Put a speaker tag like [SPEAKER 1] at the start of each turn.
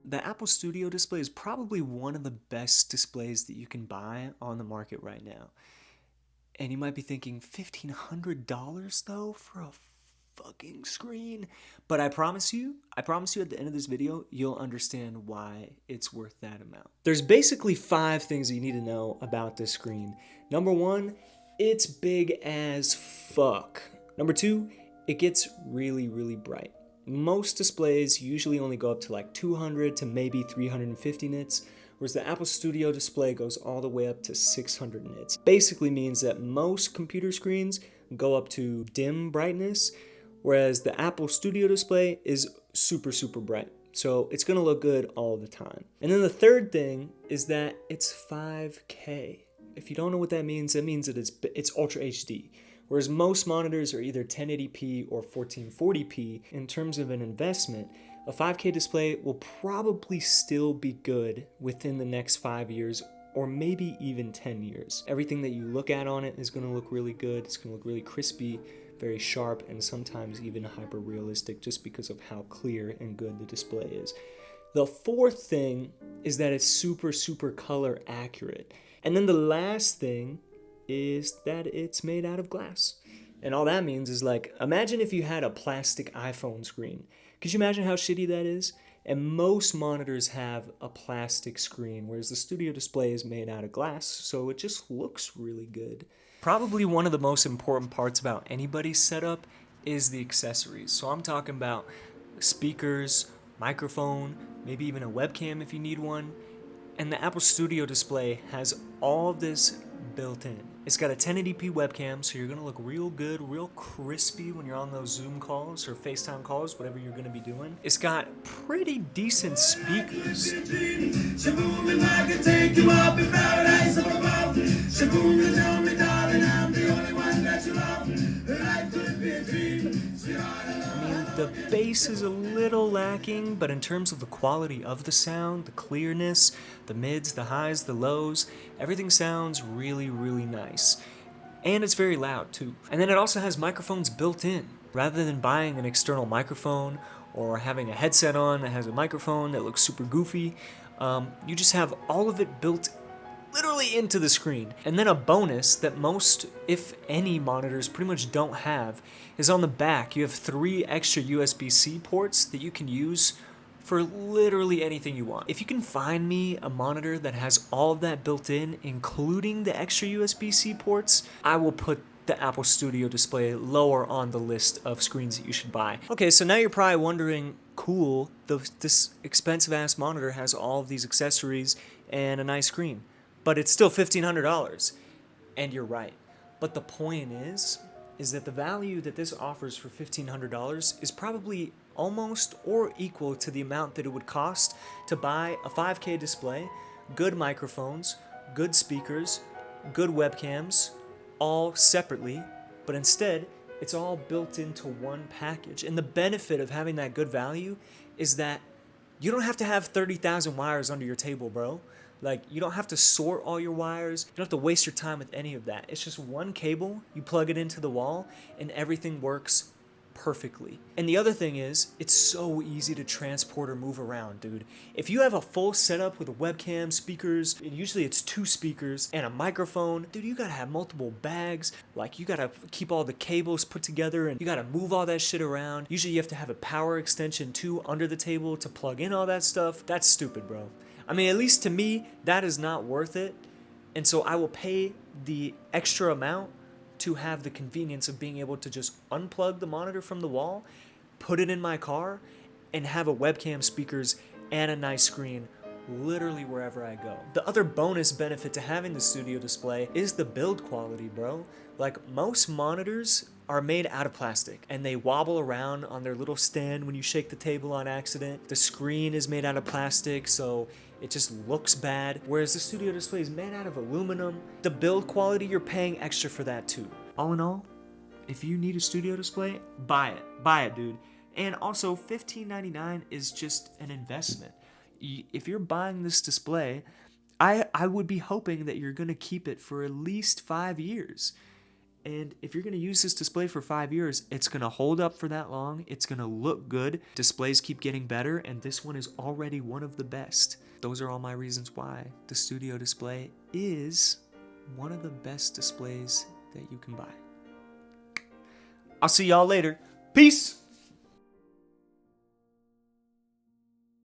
[SPEAKER 1] the Apple Studio display is probably one of the best displays that you can buy on the market right now. And you might be thinking, $1,500 though for a fucking screen? But I promise you at the end of this video, you'll understand why it's worth that amount. There's basically 5 things that you need to know about this screen. Number 1, it's big as fuck. Number 2, it gets really, really bright. Most displays usually only go up to like 200 to maybe 350 nits, whereas the Apple Studio display goes all the way up to 600 nits. Basically means that most computer screens go up to dim brightness, whereas the Apple Studio display is super, super bright. So it's gonna look good all the time. And then the third thing is that it's 5K. If you don't know what that means that it's Ultra HD. Whereas most monitors are either 1080p or 1440p. In terms of an investment, a 5K display will probably still be good within the next 5 years or maybe even 10 years. Everything that you look at on it is going to look really good. It's going to look really crispy, very sharp, and sometimes even hyper realistic just because of how clear and good the display is. The fourth thing is that it's super, super color accurate. And then the last thing is that it's made out of glass. And all that means is, like, imagine if you had a plastic iPhone screen. Could you imagine how shitty that is? And most monitors have a plastic screen, whereas the Studio display is made out of glass, so it just looks really good. Probably one of the most important parts about anybody's setup is the accessories. So I'm talking about speakers, microphone, maybe even a webcam if you need one. And the Apple Studio display has all of this built in. It's got a 1080p webcam, so you're gonna look real good, real crispy when you're on those Zoom calls or FaceTime calls, whatever you're gonna be doing. It's got pretty decent speakers. The bass is a little lacking, but in terms of the quality of the sound, the clearness, the mids, the highs, the lows, everything sounds really, really nice. And it's very loud too. And then it also has microphones built in. Rather than buying an external microphone or having a headset on that has a microphone that looks super goofy, you just have all of it built literally into the screen. And then a bonus that most, if any, monitors pretty much don't have is on the back. You have 3 extra USB-C ports that you can use for literally anything you want. If you can find me a monitor that has all of that built in, including the extra USB-C ports, I will put the Apple Studio display lower on the list of screens that you should buy. Okay, so now you're probably wondering, cool, this expensive ass monitor has all of these accessories and a nice screen, but it's still $1,500. And you're right. But the point is that the value that this offers for $1,500 is probably almost or equal to the amount that it would cost to buy a 5K display, good microphones, good speakers, good webcams, all separately, but instead it's all built into one package. And the benefit of having that good value is that you don't have to have 30,000 wires under your table, bro. Like, you don't have to sort all your wires. You don't have to waste your time with any of that. It's just one cable, you plug it into the wall, and everything works perfectly. And the other thing is, it's so easy to transport or move around, dude. If you have a full setup with a webcam, speakers, and usually it's 2 speakers and a microphone, dude, you gotta have multiple bags. Like, you gotta keep all the cables put together and you gotta move all that shit around. Usually you have to have a power extension too under the table to plug in all that stuff. That's stupid, bro. I mean, at least to me, that is not worth it. And so I will pay the extra amount to have the convenience of being able to just unplug the monitor from the wall, put it in my car, and have a webcam, speakers, and a nice screen literally wherever I go. The other bonus benefit to having the Studio display is the build quality, bro. Like, most monitors are made out of plastic and they wobble around on their little stand when you shake the table on accident. The screen is made out of plastic, so it just looks bad, whereas the Studio display is made out of aluminum. The build quality, you're paying extra for that too. All in all, if you need a Studio display, buy it, dude. And also, $15.99 is just an investment. If you're buying this display, I would be hoping that you're gonna keep it for at least 5 years. And if you're going to use this display for 5 years, it's going to hold up for that long. It's going to look good. Displays keep getting better, and this one is already one of the best. Those are all my reasons why the Studio display is one of the best displays that you can buy. I'll see y'all later. Peace!